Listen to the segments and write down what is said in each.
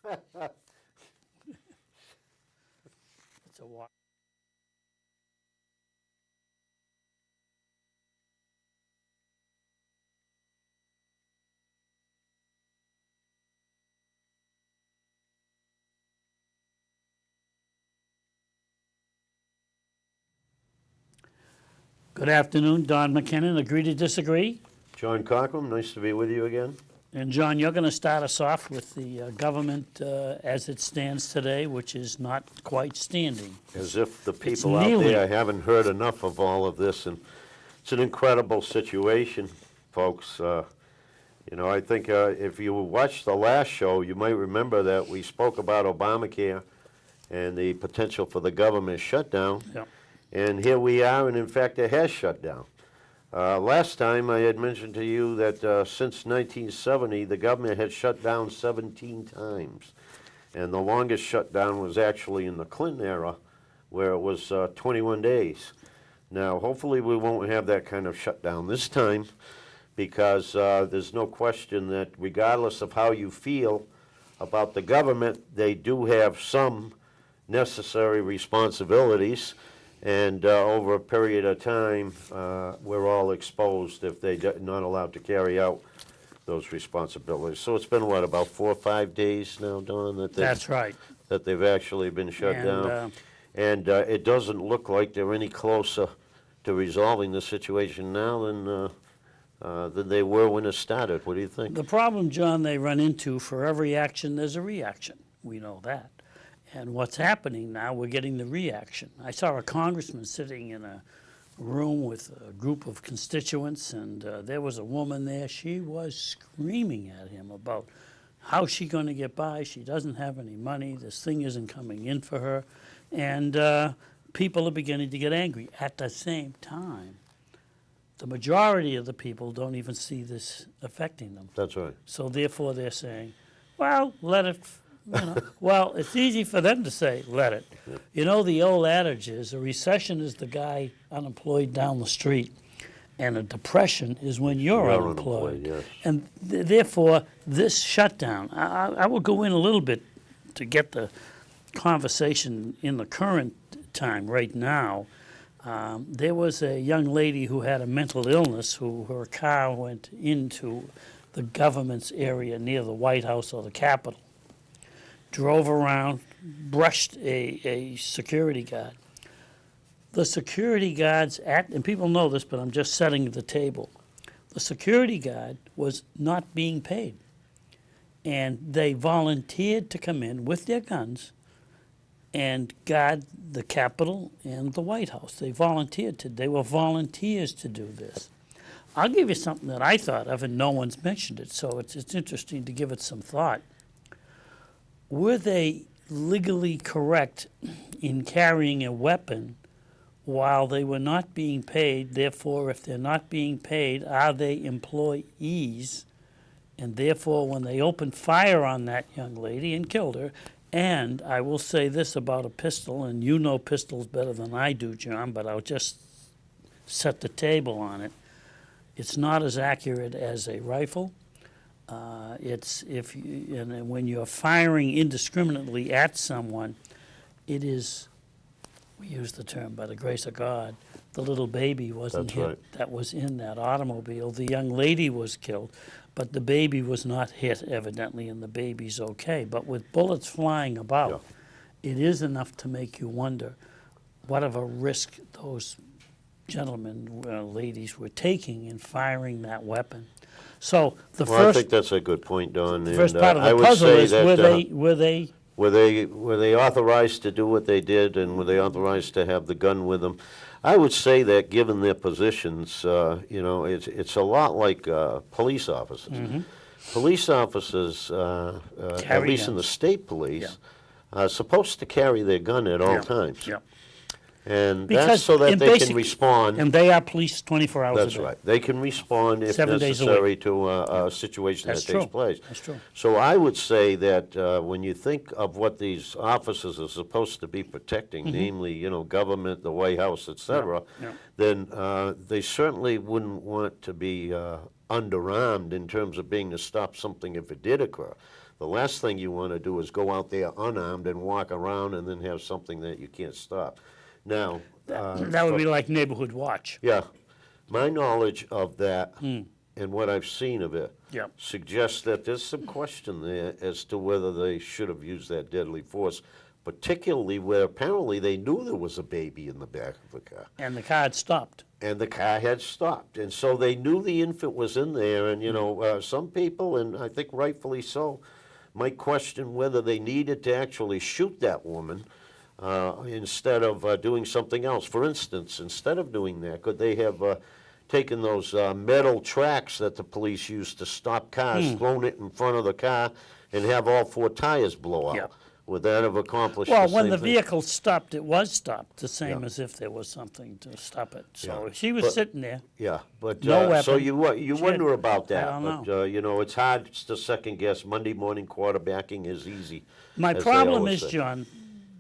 It's a wa- Good afternoon, Don McKinnon. Agree to disagree? John Cockerham, nice to be with you again. And John, you're going to start us off with the government as it stands today, which is not quite standing. As if the people out kneeling. there haven't heard enough of all of this, and it's an incredible situation, folks. I think if you watched the last show, you might remember that we spoke about Obamacare and the potential for the government shutdown. Yep. And here we are, and in fact, it has shut down. Last time I had mentioned to you that since 1970, the government had shut down 17 times. And the longest shutdown was actually in the Clinton era, where it was 21 days. Now, hopefully we won't have that kind of shutdown this time, because there's no question that regardless of how you feel about the government, they do have some necessary responsibilities. And over a period of time, we're all exposed if they're not allowed to carry out those responsibilities. So it's been, what, about 4 or 5 days now, Don, That's right. that they've actually been shut down? And it doesn't look like they're any closer to resolving the situation now than they were when it started. What do you think? The problem, John, they run into, for every action, there's a reaction. We know that. And what's happening now, we're getting the reaction. I saw a congressman sitting in a room with a group of constituents, and there was a woman there. She was screaming at him about how's she going to get by. She doesn't have any money. This thing isn't coming in for her. And people are beginning to get angry. At the same time, the majority of the people don't even see this affecting them. That's right. So therefore they're saying, well, let it, well, it's easy for them to say, let it. You know, the old adage is a recession is the guy unemployed down the street, and a depression is when you're unemployed. Yes. And therefore, this shutdown, I will go in a little bit to get the conversation in the current time right now. There was a young lady who had a mental illness who her car went into the government's area near the White House or the Capitol, drove around, brushed a security guard. The security guards and people know this, but I'm just setting the table. The security guard was not being paid. And they volunteered to come in with their guns and guard the Capitol and the White House. They were volunteers to do this. I'll give you something that I thought of, and no one's mentioned it, so it's interesting to give it some thought. Were they legally correct in carrying a weapon while they were not being paid? Therefore, if they're not being paid, are they employees? And therefore, when they opened fire on that young lady and killed her, and I will say this about a pistol, and you know pistols better than I do, John, but I'll just set the table on it. It's not as accurate as a rifle. And when you're firing indiscriminately at someone, it is, we use the term by the grace of God, the little baby wasn't That's hit right. that was in that automobile. The young lady was killed, but the baby was not hit, evidently, and the baby's okay. But with bullets flying about, it is enough to make you wonder what of a risk those gentlemen, ladies, were taking in firing that weapon. So the Well, I first, think that's a good point, Don. the first and, part of I the would puzzle say is that, were they were they authorized to do what they did, and were they authorized to have the gun with them? I would say that given their positions, it's a lot like police officers. Mm-hmm. Police officers, at Carry least in the guns. state police, are supposed to carry their gun at all times. Yeah. And Because that's so that in they basic- can respond. And they are police 24 hours a day. That's right. They can respond if 7 days a necessary week. to a situation That's that takes true. place. That's true. So I would say that when you think of what these officers are supposed to be protecting, namely, government, the White House, et cetera, Yeah. then they certainly wouldn't want to be underarmed in terms of being to stop something if it did occur. The last thing you want to do is go out there unarmed and walk around and then have something that you can't stop. Now, That would be like Neighborhood Watch. yeah, my knowledge of that Hmm. and what I've seen of it Yep. suggests that there's some question there as to whether they should have used that deadly force, particularly where apparently they knew there was a baby in the back of the car. And the car had stopped. And the car had stopped, and so they knew the infant was in there, and, some people, and I think rightfully so, might question whether they needed to actually shoot that woman instead of doing something else. For instance, instead of doing that, could they have taken those metal tracks that the police use to stop cars, thrown it in front of the car, and have all four tires blow out? Yep. Would that have accomplished Well, the when same the thing? vehicle stopped, it was stopped, the same Yeah. as if there was something to stop it. So Yeah. she was But- sitting there. Yeah, but No so weapon. you She wonder had- about that. I don't But it's hard to second guess. Monday morning quarterbacking is easy. My as they problem always is, say. John,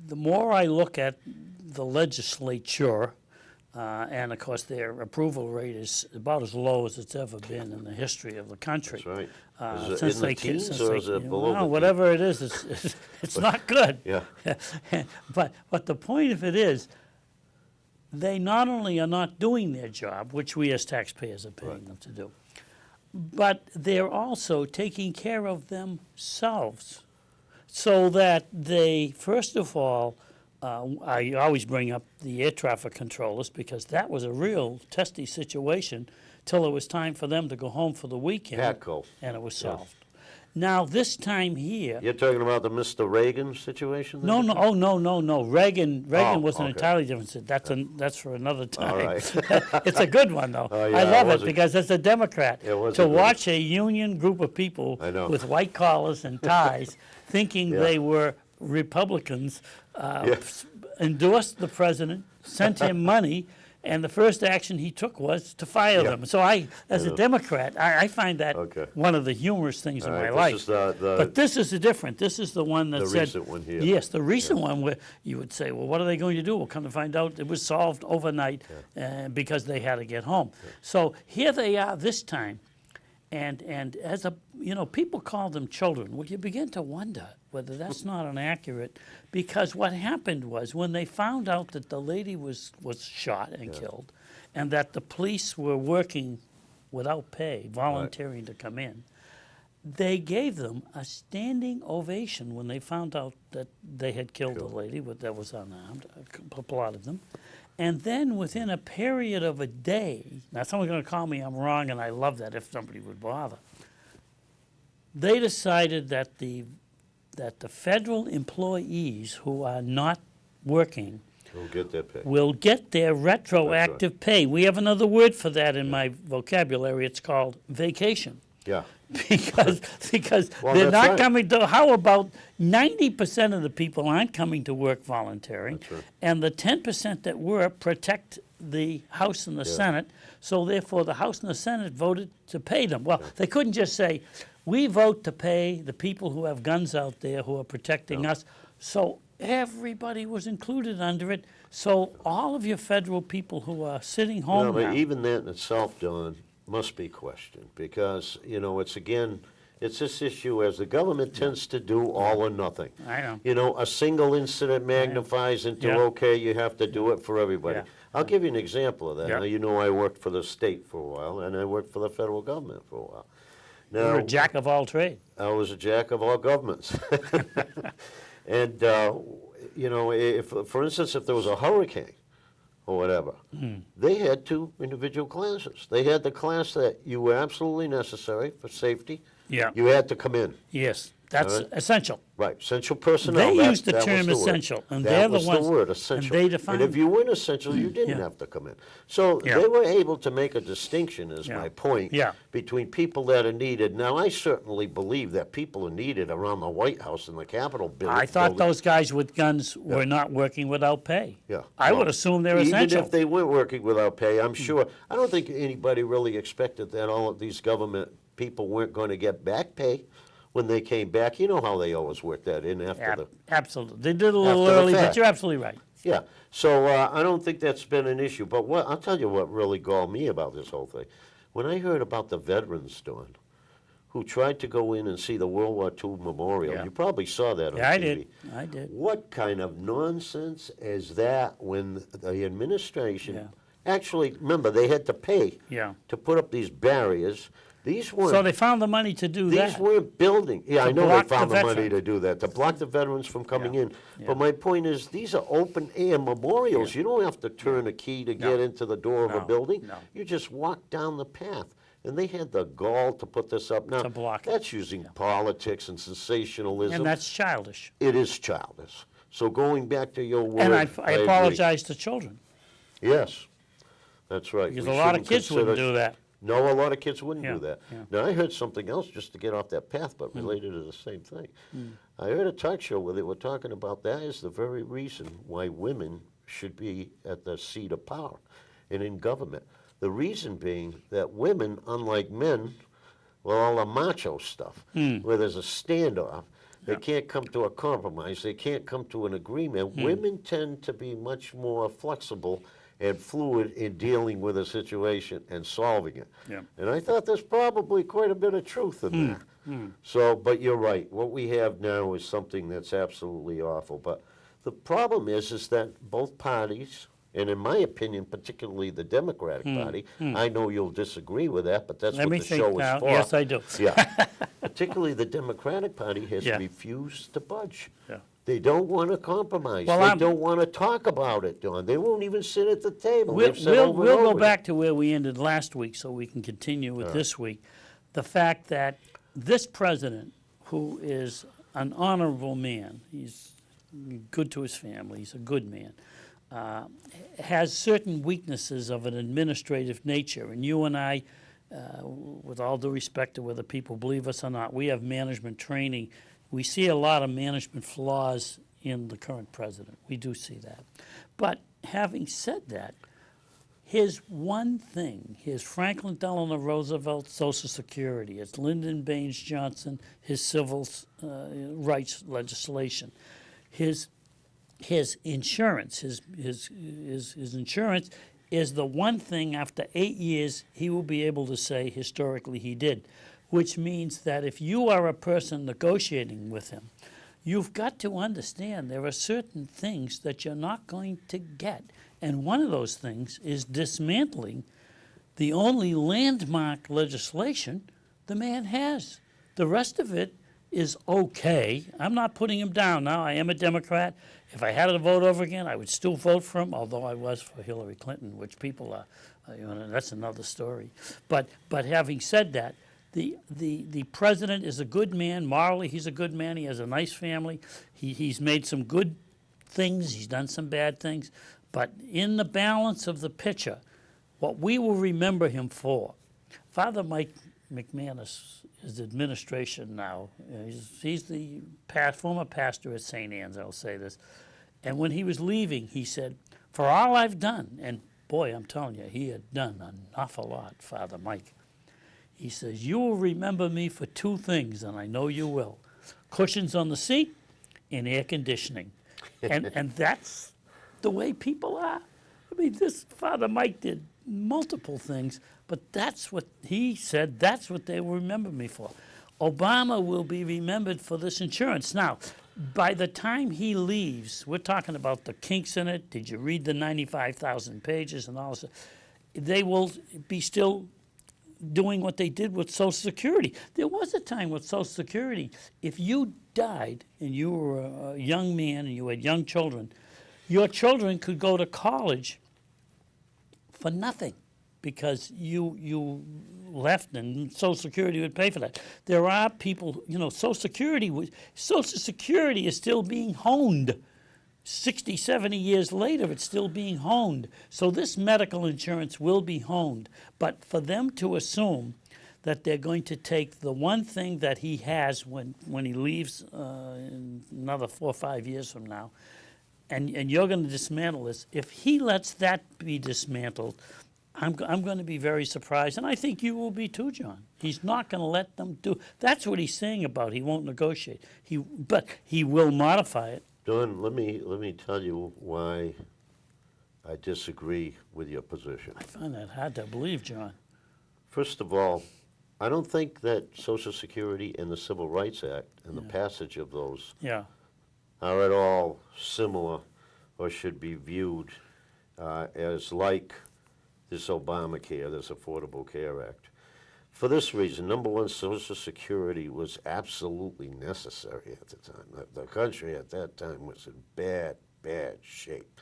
the more I look at the legislature, and of course their approval rate is about as low as it's ever been in the history of the country. That's right. Is it Since in the they teens since or they- is it below the teens? whatever it is, it's not good. Yeah. But the point of it is, they not only are not doing their job, which we as taxpayers are paying them to do, but they're also taking care of themselves, so that they, first of all, I always bring up the air traffic controllers, because that was a real testy situation till it was time for them to go home for the weekend. Patco. And it was solved. Now, this time here, You're talking about the Mr. Reagan situation? no, no, oh, no. Reagan Oh, was an okay. entirely different, that's for another time. All right. It's a good one, though. Oh, yeah, I love it it, was a- because as a Democrat, It was a to good one. watch a union group of people I know. with white collars and ties, thinking Yeah. they were Republicans, Yeah. endorsed the president, sent him money, and the first action he took was to fire Yeah. them. So as a know. Democrat, I find that Okay. one of the humorous things All in right, my life. this is the But this is different. This is the one that The said. recent one here. Yes, the recent one where you would say, well, what are they going to do? Well, come to find out, it was solved overnight because they had to get home. So here they are this time. And as people call them children. Well, you begin to wonder whether that's not inaccurate, because what happened was when they found out that the lady was shot and killed, and that the police were working without pay, volunteering to come in, they gave them a standing ovation when they found out that they had killed the lady that was unarmed, a couple of them. And then within a period of a day, now someone's going to call me I'm wrong, and I love that if somebody would bother. They decided that the federal employees who are not working We'll get that pick. will get their retroactive pay. We have another word for that in my vocabulary. It's called vacation. Yeah. because Well, they're that's not right. coming to. How about 90% of the people aren't coming to work volunteering, That's right. and the 10% that were protect the House and the Senate. So therefore, the House and the Senate voted to pay them. Well, they couldn't just say, "We vote to pay the people who have guns out there who are protecting us." So everybody was included under it. So all of your federal people who are sitting home No, but now. even that in itself, Don, must be questioned, because, it's this issue as the government tends to do all or nothing. I know. A single incident magnifies into, Yeah. okay, you have to do it for everybody. Yeah. I'll give you an example of that. Yeah. Now, I worked for the state for a while, and I worked for the federal government for a while. You're a Now, jack of all trades. I was a jack of all governments. And, if, for instance, if there was a hurricane or whatever, they had two individual classes. They had the class that you were absolutely necessary for safety. Yeah. You had to come in. Yes, that's All right. essential. Right, essential personnel. They that- used the that was term word. essential, and That they're the was ones- the word, and essential. they defined- if you weren't essential, you didn't Yeah. have to come in. So Yeah. they were able to make a distinction, is Yeah. my point, Yeah. between people that are needed. Now, I certainly believe that people are needed around the White House and the Capitol building. I thought those guys with guns were not working without pay. Yeah. I Well, would assume they're even essential. if they weren't working without pay, I'm sure. I don't think anybody really expected that all of these government people weren't going to get back pay when they came back. You know how they always work that in after the. Absolutely. They did it a little After the early, but fact. you're absolutely right. Yeah. So I don't think that's been an issue. But I'll tell you what really galled me about this whole thing. When I heard about the veterans doing, who tried to go in and see the World War II memorial. Yeah. You probably saw that on Yeah, TV. I did. What kind of nonsense is that when the administration, Yeah. actually, remember, they had to pay Yeah. to put up these barriers. These weren't, So they found the money to do these that. weren't building, yeah, To I know they block found the the money veterans. to do that, to block the veterans from coming Yeah. in. Yeah. But my point is, these are open air memorials. Yeah. You don't have to turn a key to get into the door of a No, building. no. You just walk down the path. And they had the gall to put this up. Now, To block it. that's using politics and sensationalism. And that's childish. It is childish. So going back to your word, And I agree. apologize to children, Yes, that's right. because We a lot of shouldn't kids wouldn't consider- do that. No, a lot of kids wouldn't Yeah, do that. yeah. Now, I heard something else just to get off that path, but Hmm. related to the same thing. I heard a talk show where they were talking about that is the very reason why women should be at the seat of power and in government. The reason being that women, unlike men, well, all the macho stuff, where there's a standoff, they can't come to a compromise, they can't come to an agreement. Women tend to be much more flexible and fluid in dealing with a situation and solving it. Yeah. And I thought there's probably quite a bit of truth in that. So, but you're right, what we have now is something that's absolutely awful. But the problem is that both parties, and in my opinion, particularly the Democratic Party, I know you'll disagree with that, but that's Let what me the think show is now. for. Yes, I do. Yeah, particularly the Democratic Party has Yeah. refused to budge. Yeah. They don't want to compromise. Well, They don't want to talk about it, Don. They won't even sit at the table. We'll, They've said we'll, over and we'll go over. back to where we ended last week so we can continue with this week. The fact that this president, who is an honorable man, he's good to his family, he's a good man, has certain weaknesses of an administrative nature. And you and I, with all due respect to whether people believe us or not, we have management training. We see a lot of management flaws in the current president. We do see that. But having said that, his one thing, his Franklin Delano Roosevelt Social Security, his Lyndon Baines Johnson, his civil rights legislation, his insurance, his insurance is the one thing after 8 years he will be able to say historically he did, which means that if you are a person negotiating with him, you've got to understand there are certain things that you're not going to get. And one of those things is dismantling the only landmark legislation the man has. The rest of it is okay. I'm not putting him down now. I am a Democrat. If I had to vote over again, I would still vote for him, although I was for Hillary Clinton, which people are, that's another story. But having said that, the president is a good man. Morally, he's a good man. He has a nice family. He's made some good things. He's done some bad things. But in the balance of the picture, what we will remember him for, Father Mike McManus is administration now. He's the former pastor at St. Anne's, I'll say this. And when he was leaving, he said, for all I've done, and boy, I'm telling you, he had done an awful lot, Father Mike. He says, you will remember me for two things, and I know you will. Cushions on the seat and air conditioning. And that's the way people are. I mean, this Father Mike did multiple things, but that's what he said, that's what they will remember me for. Obama will be remembered for this insurance. Now, by the time he leaves, we're talking about the kinks in it. Did you read the 95,000 pages and all this? They will be still doing what they did with Social Security. There was a time with Social Security, if you died and you were a young man and you had young children, your children could go to college for nothing because you left and Social Security would pay for that. There are people, Social Security is still being honed. 60, 70 years later, it's still being honed. So this medical insurance will be honed. But for them to assume that they're going to take the one thing that he has when he leaves in another 4 or 5 years from now, and you're going to dismantle this, if he lets that be dismantled, I'm going to be very surprised, and I think you will be too, John. He's not going to let them do. That's what he's saying about he won't negotiate. But he will modify it. Don, let me tell you why I disagree with your position. I find that hard to believe, John. First of all, I don't think that Social Security and the Civil Rights Act and the passage of those Yeah. are at all similar or should be viewed as like this Obamacare, this Affordable Care Act. For this reason, number one, Social Security was absolutely necessary at the time. The country at that time was in bad, bad shape.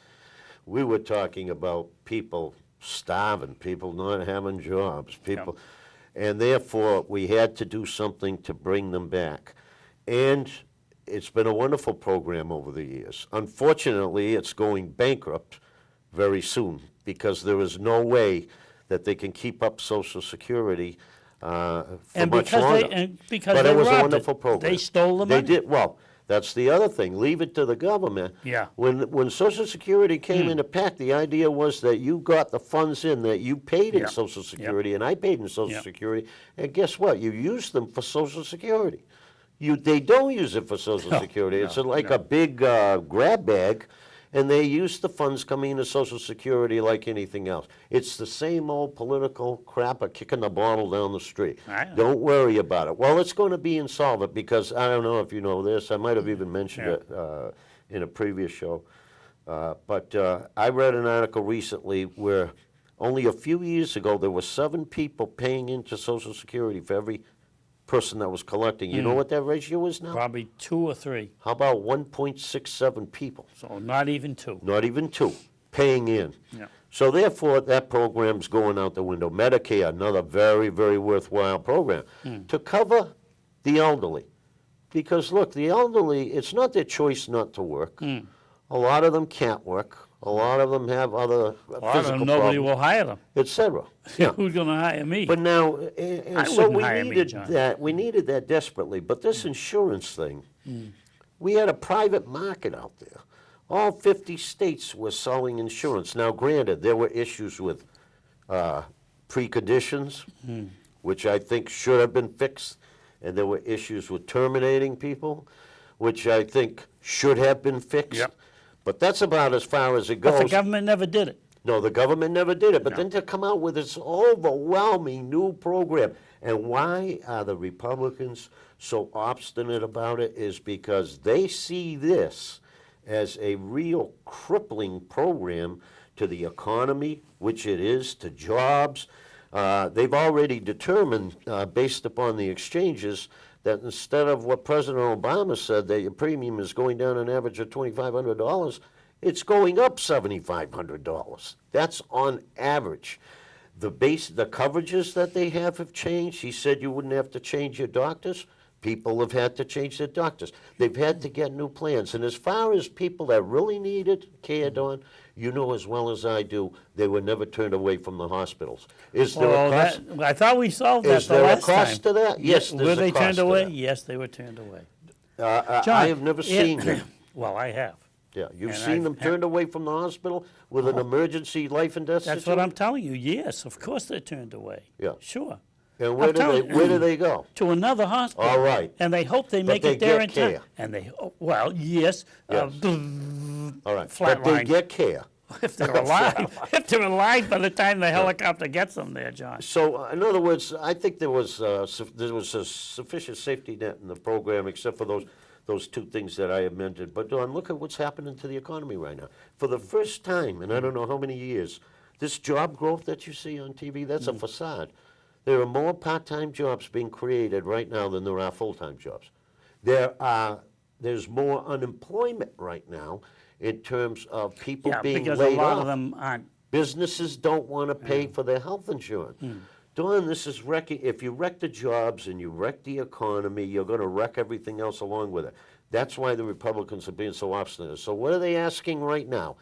We were talking about people starving, people not having jobs, people, and therefore we had to do something to bring them back. And it's been a wonderful program over the years. Unfortunately, it's going bankrupt very soon because there is no way that they can keep up Social Security for And much because longer. because But they it was a robbed wonderful program. They stole the money. They did, well, that's the other thing. Leave it to the government. Yeah. When Social Security came into effect, the idea was that you got the funds in, that you paid in Yeah. Social Security, and I paid in Social Yeah. Security, and guess what? You used them for Social Security. They don't use it for Social No, Security. It's no, like no. a big grab bag, and they use the funds coming into Social Security like anything else. It's the same old political crap of kicking the bottle down the street. I know. Don't worry about it. Well, it's going to be insolvent because I don't know if you know this. I might have even mentioned it in a previous show. But I read an article recently where only a few years ago there were 7 people paying into Social Security for every person that was collecting. You know what that ratio is now? Probably 2 or 3. How about 1.67 people? So not even 2. Not even 2 paying in. Yeah. So therefore, that program's going out the window. Medicare, another very, very worthwhile program to cover the elderly. Because look, the elderly, it's not their choice not to work. A lot of them can't work. A lot of them have other physical Nobody problems, will hire them. etc. Yeah. Who's going to hire me? But now, and I so wouldn't we hire me, needed John. that. We needed that desperately. But this insurance thing, we had a private market out there. All 50 states were selling insurance. Now, granted, there were issues with preconditions, which I think should have been fixed, and there were issues with terminating people, which I think should have been fixed. Yep. But that's about as far as it goes. But the government never did it. No, the government never did it. But No. then to come out with this overwhelming new program. And why are the Republicans so obstinate about it is because they see this as a real crippling program to the economy, which it is, to jobs. They've already determined, based upon the exchanges, that instead of what President Obama said, that your premium is going down an average of $2,500, it's going up $7,500. That's on average. The coverages that they have changed. He said you wouldn't have to change your doctors. People have had to change their doctors. They've had to get new plans. And as far as people that really needed care done, you know as well as I do, they were never turned away from the hospitals. Is there a cost? I thought we solved that Is the there a last cost time. to that? Yes, Were there's a they cost turned to away? that. Yes, they were turned away. I John, have never yeah, seen that. Well, I have. Yeah, you've And seen I've them had- turned away from the hospital with an emergency life and death That's situation? what I'm telling you. Yes, of course they're turned away. Yeah. Sure. And where I'm do they, telling- where do they go? To another hospital. All right. And they hope they make they it there get in time. care. And they, well, yes. Yes. All right, Flat but they line. get care. If they're alive. If they're alive by the time the helicopter gets them there, John. So, in other words, I think there was a sufficient safety net in the program, except for those 2 things that I have mentioned. But Don, look at what's happening to the economy right now. For the first time, in I don't know how many years, this job growth that you see on TV, that's a facade. There are more part-time jobs being created right now than there are full-time jobs. There's more unemployment right now in terms of people Yeah, being because laid a lot off. of them aren't. Businesses don't want to pay for their health insurance. Don, this is wrecking. If you wreck the jobs and you wreck the economy, you're going to wreck everything else along with it. That's why the Republicans are being so obstinate. So what are they asking right now?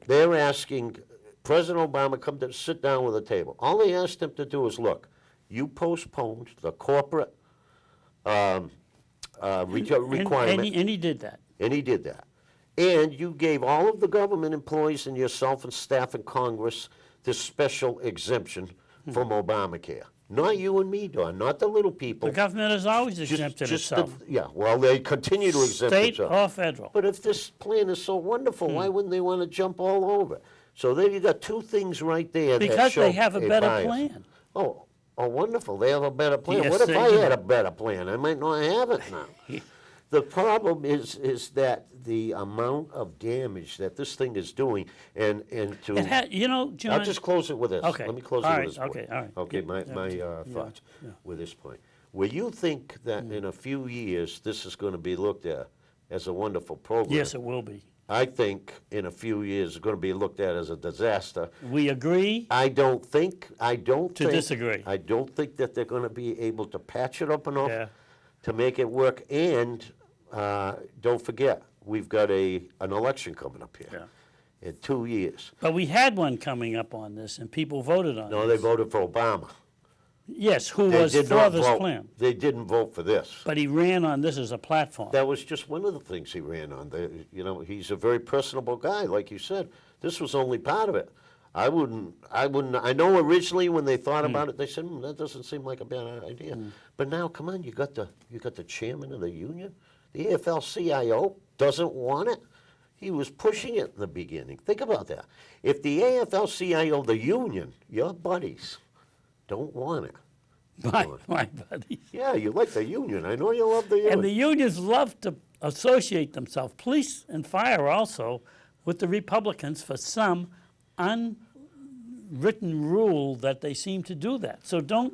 They're asking President Obama come to sit down with a table. All they asked him to do is, look, you postponed the corporate requirement. And he did that. And he did that. And you gave all of the government employees and yourself and staff in Congress this special exemption from Obamacare. Not you and me, Don, not the little people. The government has always exempted itself. Yeah, well, they continue to exempt State themselves. or federal. But if this plan is so wonderful, why wouldn't they want to jump all over it? So there you got 2 things right there that Because show they have a better bias. plan. Oh, Oh, wonderful, they have a better plan. Yes, What if they I do. had a better plan? I might not have it now. The problem is that the amount of damage that this thing is doing, and to... It had, you know, John. I'll just close it with this. Okay. Let me close All it right, with this point. okay, all right. Okay, Yeah, my yeah, thoughts yeah. with this point. Where you think that in a few years, this is gonna be looked at as a wonderful program. Yes, it will be. I think in a few years, it's gonna be looked at as a disaster. We agree I don't think. to disagree. I don't think that they're gonna be able to patch it up enough Yeah. to make it work. And don't forget, we've got an election coming up here in 2 years. But we had one coming up on this, and people voted on it. No, they voted for Obama. Yes, who They was did for not this vote. plan. They didn't vote for this. But he ran on this as a platform. That was just one of the things he ran on. You know, he's a very personable guy, like you said. This was only part of it. I know originally when they thought about it, they said, that doesn't seem like a bad idea. But now, come on, you got the chairman of the union. The AFL-CIO doesn't want it. He was pushing it in the beginning. Think about that. If the AFL-CIO, the union, your buddies, don't want it. My buddies. Yeah, you like the union. I know you love the union. And the unions love to associate themselves, police and fire also, with the Republicans for some unwritten rule that they seem to do that. So don't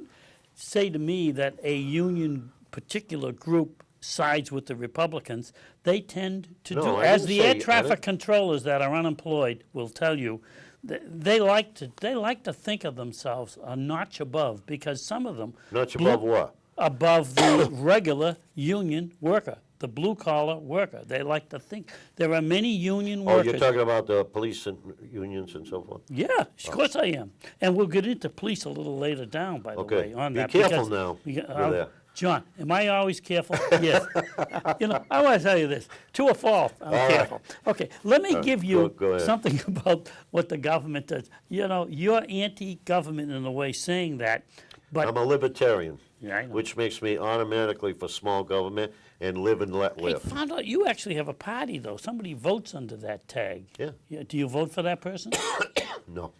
say to me that a union particular group sides with the Republicans. They tend to No, do, I as didn't the say- air I traffic didn't- controllers that are unemployed will tell you, they like to think of themselves a notch above, because some of them Notch above what? above the regular union worker, the blue collar worker. They like to think there are many union Oh, workers. you're talking about the police and unions and so forth? Yeah, of course I am, and we'll get into police a little later down. By the Okay. way, on Be that. careful because now we- with that. John, am I always careful? Yes. You know, I want to tell you this. To a fault, I'm All right. careful. Okay, let me give you go ahead. something about what the government does. You know, you're anti-government in a way saying that, but I'm a libertarian, yeah, I know. which makes me automatically for small government and live and let I live. found out you actually have a party, though. Somebody votes under that tag. Yeah. Do you vote for that person? No.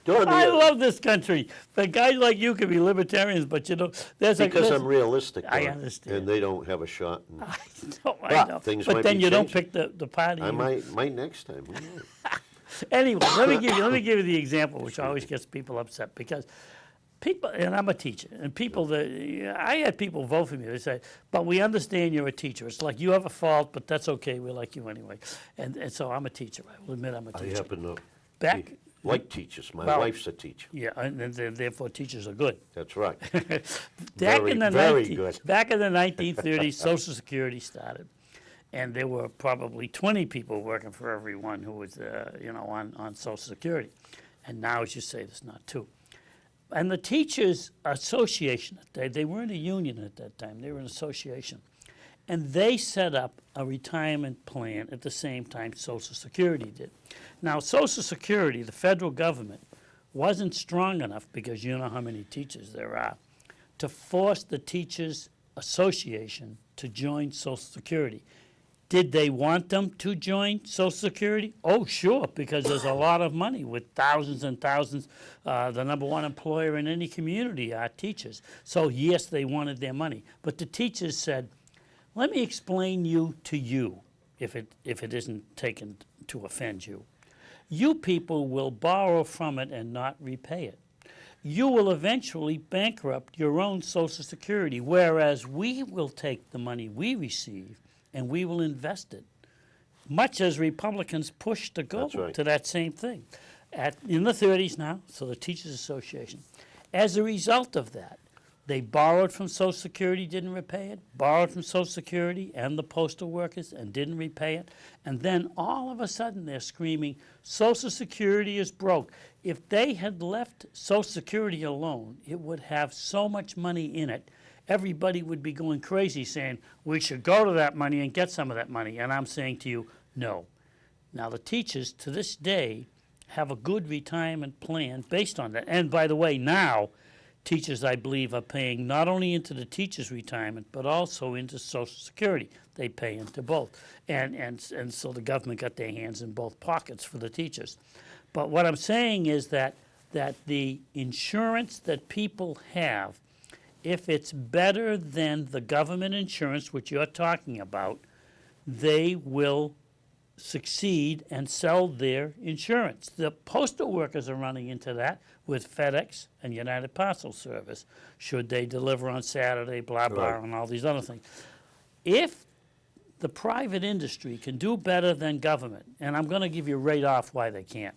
Don, I love this country. But guys like you can be libertarians, but you know, there's because a... I'm realistic. I Don, understand. And they don't have a shot. And I But know. things But might then be you don't changing. pick the party. I you- might next time. Who knows? Anyway, let me give you the example, which always gets people upset, because people, and I'm a teacher, and people I had people vote for me. They say, "But we understand you're a teacher. It's like you have a fault, but that's okay. We like you anyway." And so I'm a teacher. I will admit I'm a I teacher. happen to Back, like teachers. My Well- wife's a teacher. yeah, and therefore teachers are good. That's right. Back Very, in the very 19 good. Back in the 1930s, Social Security started, and there were probably 20 people working for everyone who was, on Social Security. And now, as you say, there's not two. And the Teachers Association, they weren't a union at that time, they were an association. And they set up a retirement plan at the same time Social Security did. Now, Social Security, the federal government, wasn't strong enough, because you know how many teachers there are, to force the Teachers Association to join Social Security. Did they want them to join Social Security? Oh, sure, because there's a lot of money with thousands and thousands. The number one employer in any community are teachers. So, yes, they wanted their money. But the teachers said, let me explain to you, if it isn't taken to offend you. You people will borrow from it and not repay it. You will eventually bankrupt your own Social Security, whereas we will take the money we receive and we will invest it, much as Republicans push to go That's right. to that same thing. In the 30s now, so the Teachers Association. As a result of that, they borrowed from Social Security, didn't repay it, borrowed from Social Security and the postal workers and didn't repay it, and then all of a sudden they're screaming, Social Security is broke. If they had left Social Security alone, it would have so much money in it, everybody would be going crazy saying, we should go to that money and get some of that money. And I'm saying to you, no. Now, the teachers, to this day, have a good retirement plan based on that. And by the way, now, teachers, I believe, are paying not only into the teachers' retirement, but also into Social Security. They pay into both. And so the government got their hands in both pockets for the teachers. But what I'm saying is that that the insurance that people have, if it's better than the government insurance, which you're talking about, they will succeed and sell their insurance. The postal workers are running into that with FedEx and United Parcel Service, should they deliver on Saturday, blah, blah, Right. and all these other things. If the private industry can do better than government, and I'm going to give you right off why they can't,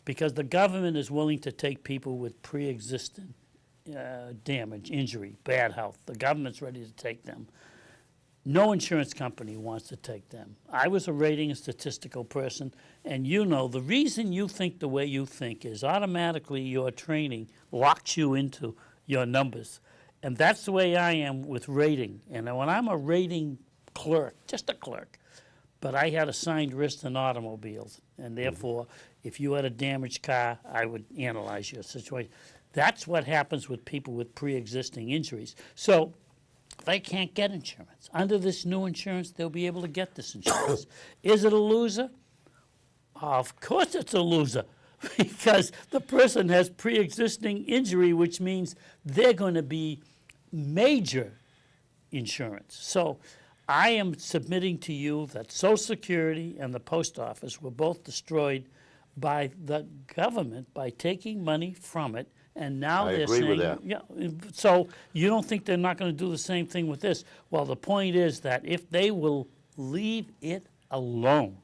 because the government is willing to take people with pre-existing damage, injury, bad health. The government's ready to take them. No insurance company wants to take them. I was a rating and statistical person, and you know the reason you think the way you think is automatically your training locks you into your numbers. And that's the way I am with rating. And when I'm a rating clerk, just a clerk, but I had assigned risks in automobiles, and therefore, if you had a damaged car, I would analyze your situation. That's what happens with people with pre-existing injuries. So they can't get insurance. Under this new insurance, they'll be able to get this insurance. Is it a loser? Of course it's a loser, because the person has pre-existing injury, which means they're going to be major insurance. So I am submitting to you that Social Security and the Post Office were both destroyed by the government by taking money from it, and now I they're agree saying, with that. yeah. So you don't think they're not going to do the same thing with this? Well, the point is that if they will leave it alone,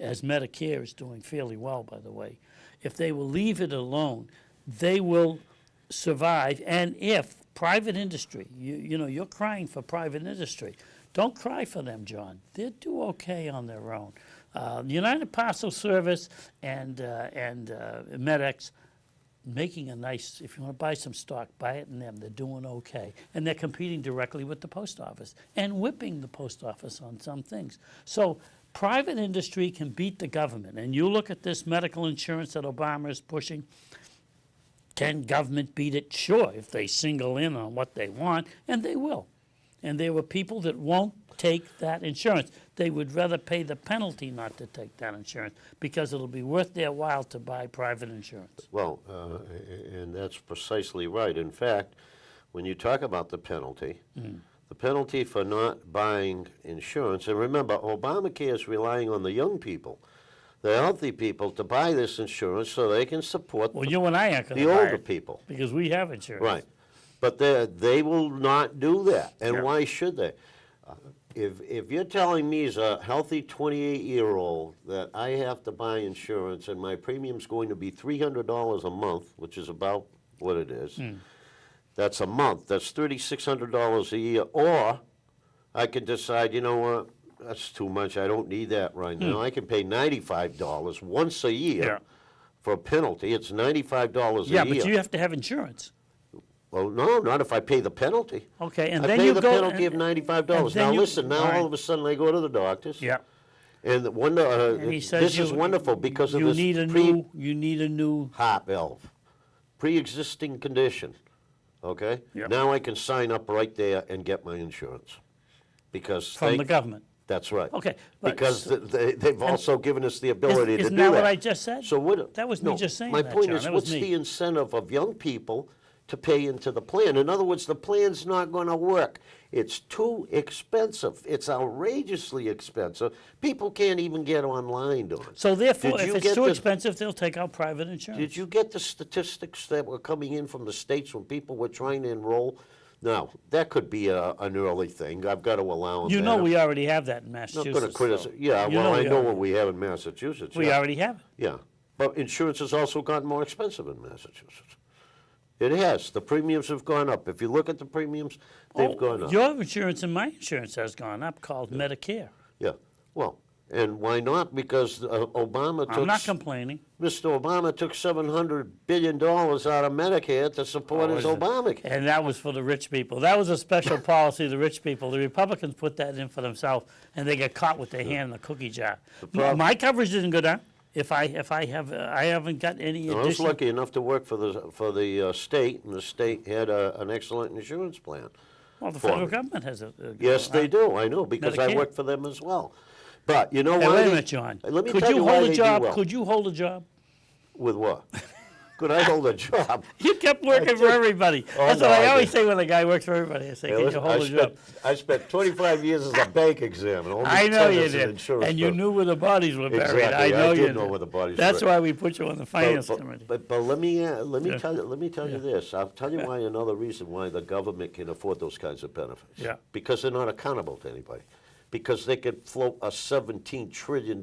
as Medicare is doing fairly well, by the way, if they will leave it alone, they will survive. And if private industry, you know, you're crying for private industry. Don't cry for them, John. They'll do okay on their own. United Parcel Service and MedX, making a nice, if you want to buy some stock, buy it in them. They're doing okay. And they're competing directly with the post office and whipping the post office on some things. So private industry can beat the government. And you look at this medical insurance that Obama is pushing. Can government beat it? Sure, if they single in on what they want, and they will. And there were people that won't take that insurance. They would rather pay the penalty not to take that insurance because it'll be worth their while to buy private insurance. Well, and that's precisely right. In fact, when you talk about the penalty for not buying insurance, and remember, Obamacare is relying on the young people, the healthy people, to buy this insurance so they can support Well, you and I aren't going the to buy older it people. because we have insurance. Right. But they will not do that. And Yeah. why should they? If you're telling me as a healthy 28-year-old that I have to buy insurance and my premium's going to be $300 a month, which is about what it is, that's a month. That's $3,600 a year. Or I can decide, you know what, that's too much. I don't need that right now. I can pay $95 once a year Yeah. for a penalty. It's $95 a year. Yeah, but you have to have insurance. Well, no, not if I pay the penalty. Okay, and I then pay you the go penalty of and $95. then Now you- listen, now all right. all of a sudden I go to the doctors. Yeah. And And he says this is you- wonderful because of you this need a new heart valve, pre-existing condition. Okay. Yep. Now I can sign up right there and get my insurance because from the government. That's right. Okay, but Because so- they've also given us the ability to Isn't do that that. what I just said? So what? That was me just saying My that, point John. is, That was what's me. the incentive of young people to pay into the plan? In other words, the plan's not going to work. It's too expensive. It's outrageously expensive. People can't even get online to it. So therefore, Did if you it's get too the- expensive, they'll take out private insurance. Did you get the statistics that were coming in from the states when people were trying to enroll? Now, that could be an early thing. I've got to allow them You that. know we already have that in I'm Massachusetts. not going to criticize. though. Yeah, You well, I we know already- what we have in Massachusetts. We yeah. already have it. Yeah, but insurance has also gotten more expensive in Massachusetts. It has. The premiums have gone up. If you look at the premiums, they've gone up. Your insurance and my insurance has gone up, called Medicare. Yeah, well, and why not? Because Obama took... I'm not complaining. Mr. Obama took $700 billion out of Medicare to support his Obamacare. And that was for the rich people. That was a special policy of the rich people. The Republicans put that in for themselves, and they get caught with their hand in the cookie jar. My coverage didn't go down. I haven't got any I was additional. lucky enough to work for the state, and the state had an excellent insurance plan. Well, the for federal me. government has a. Yes, they do. I know, because I Medicare. work for them as well. But you know Hey, why? wait a they- minute, John. Let me Could tell you why hold a they do job? well. Could you hold a job? With what? could I hold a job? You kept working for everybody. Oh, That's no, what I I always didn't. say when a guy works for everybody. I say, Hey, can you listen, hold a job? I spent 25 years as a bank exam, and only I know 10 you as an did. insurance And you person. knew where the bodies were buried. Exactly, I know I you did know where the bodies That's were. why we put you on the finance committee. But let me Yeah. tell you this. I'll tell you why another reason why the government can afford those kinds of benefits. Yeah. Because they're not accountable to anybody. Because they could float a $17 trillion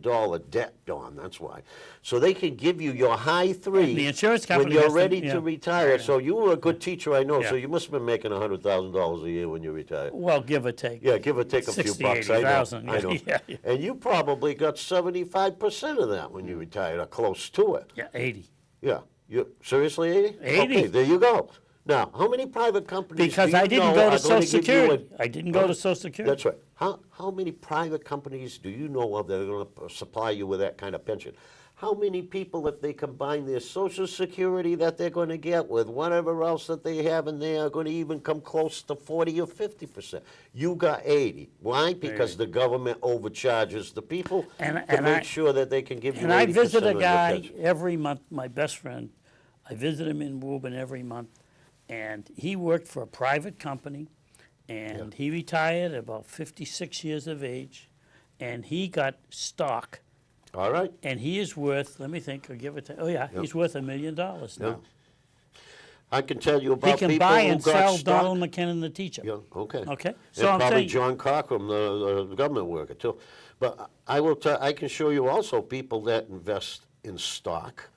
debt, Don, that's why. So they can give you your high three And the insurance when company you're has to- ready yeah. to retire. So you were a good teacher, I know, so Yeah. you must have been making $100,000 a year when you retired. Well, give or take. Yeah, give or take a few 60, bucks, I know, 80,000, I know. yeah, yeah. And you probably got 75% of that when you retired, or close to it. Yeah, 80. Yeah, you, seriously, 80? 80. Okay, there you go. Now, how many private companies Because do you I didn't know go are to gonna Social give you Security. I didn't go to Social Security. That's right. How many private companies do you know of that are gonna supply you with that kind of pension? How many people, if they combine their Social Security that they're gonna get with whatever else that they have in there, are gonna even come close to 40 or 50%? You got 80. Why? Because the government overcharges the people And to make I- sure that they can give you And I 80% visit a on your guy pension. every month, my best friend. I visit him in Woburn every month. And he worked for a private company. And he retired at about 56 years of age. And he got stock. All right. And he is worth, let me think, or give it to, oh yeah, he's worth $1 million now. Yeah. I can tell you He about can people buy who and got sell stock. Donald McKinnon, the teacher. Yeah, okay. Okay, so And I'm probably saying- John Cockerham, the government worker too. But I can show you also people that invest in stock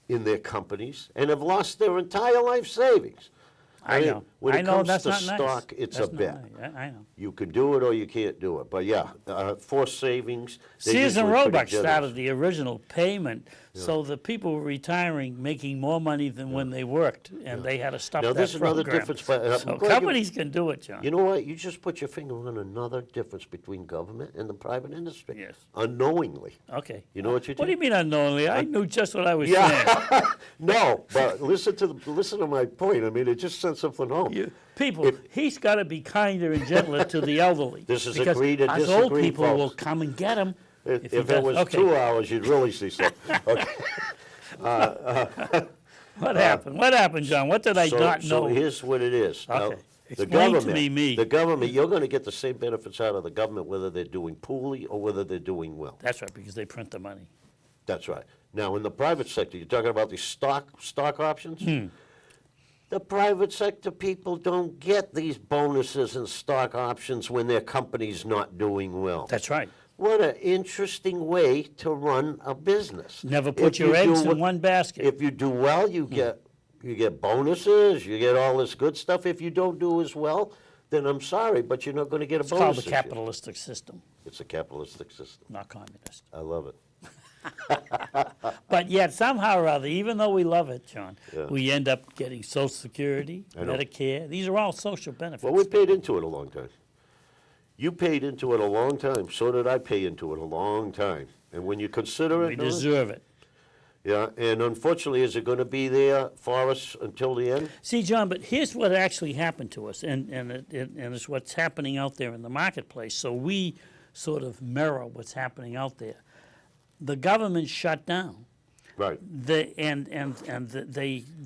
in their companies and have lost their entire life savings. I mean, know. When I it know comes that's to not nice. stock, it's That's a not bet. nice. I know. You can do it or you can't do it. But yeah, forced savings. they're Sears and usually pretty Roebuck generous. started the original payment, so the people were retiring making more money than when they worked, and they had to stop Now, that there's another program. difference, but I'm So glad you- companies can do it, John. You know what? You just put your finger on another difference between government and the private industry. Yes. Unknowingly. Okay. You know what you What do you did? mean unknowingly? I knew just what I was saying. Yeah. No, but listen to my point. I mean, it just sent something home. People, he's got to be kinder and gentler to the elderly. This is because agree to us old disagree, people will folks. come and get him. If he it does- was okay. 2 hours, you'd really see something. Okay. What happened? What happened, John? What did I not So know? here's what it is. Now, Okay. the Explain to government, me. the government, you're going to get the same benefits out of the government whether they're doing poorly or whether they're doing well. That's right, because they print the money. That's right. Now, in the private sector, you're talking about these stock options? The private sector people don't get these bonuses and stock options when their company's not doing well. That's right. What an interesting way to run a business. Never put If your you eggs do in one basket. If you do well, you get bonuses, you get all this good stuff. If you don't do as well, then I'm sorry, but you're not going to get a It's bonus. called the this year. capitalistic system, It's a capitalistic system. not communist. I love it. But yet somehow or other, even though we love it, John, Yeah. we end up getting Social Security, I know. Medicare. These are all social benefits. Well, we paid into it a long time. You paid into it a long time. So did I pay into it a long time. And when you consider We it, deserve it. yeah, and unfortunately, is it going to be there for us until the end? See, John, but here's what actually happened to us, and it's what's happening out there in the marketplace. So we sort of mirror what's happening out there. The government shut down. Right.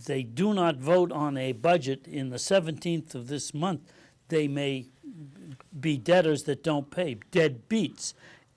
They do not vote on a budget in the 17th of this month. They may be debtors that don't pay, deadbeats.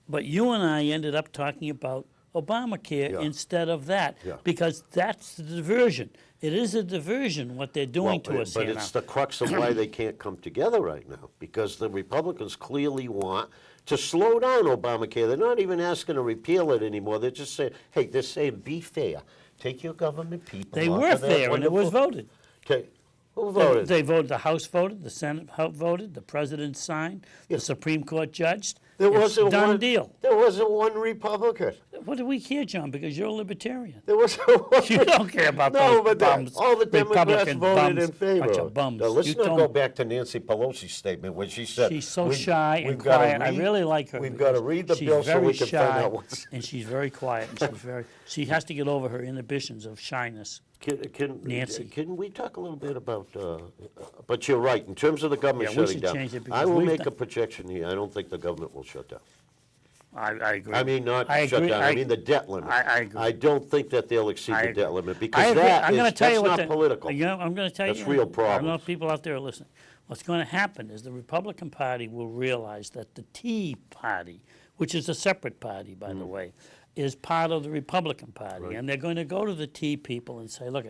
But you and I ended up talking about Obamacare Yeah. instead of that, Yeah. because that's the diversion. It is a diversion what they're doing to us but here it's now. the crux of why they can't come together right now, because the Republicans clearly want to slow down Obamacare. They're not even asking to repeal it anymore. They're just saying, hey, they're saying, be fair. Take your government people They off were of that fair, and it was wonderful- voted. Okay, who voted? They voted, the House voted, the Senate voted, the President signed, the Supreme Court judged. There It's wasn't done one deal. There wasn't one Republican. What do we care, John? Because you're a libertarian. There wasn't one. You don't care about No, those but bums. all the Democrats Republican voted bums, in favor. bunch of of it. bums. Now, let's You not don't- go back to Nancy Pelosi's statement when she said She's so "We- shy we've and gotta quiet. I read- really like her. We've got to because read the she's bill so very we can find shy, out what's. and she's very quiet, and she has to get over her inhibitions of shyness. Nancy. Can we talk a little bit about? But you're right. In terms of the government Yeah, we shutting should down, change it I because will we've make a done- projection here. I don't think the government will shut down. I agree. I mean, not I shut agree. down, I mean the debt limit. I agree. I don't think that they'll exceed I the agree. debt limit, I because agree. that I'm gonna is, tell you that's what not political. You know, I'm going to tell you. That's real I don't know problems. if people out there are listening. What's going to happen is the Republican Party will realize that the Tea Party, which is a separate party, by the way, is part of the Republican Party. Right. And they're going to go to the Tea people and say, look,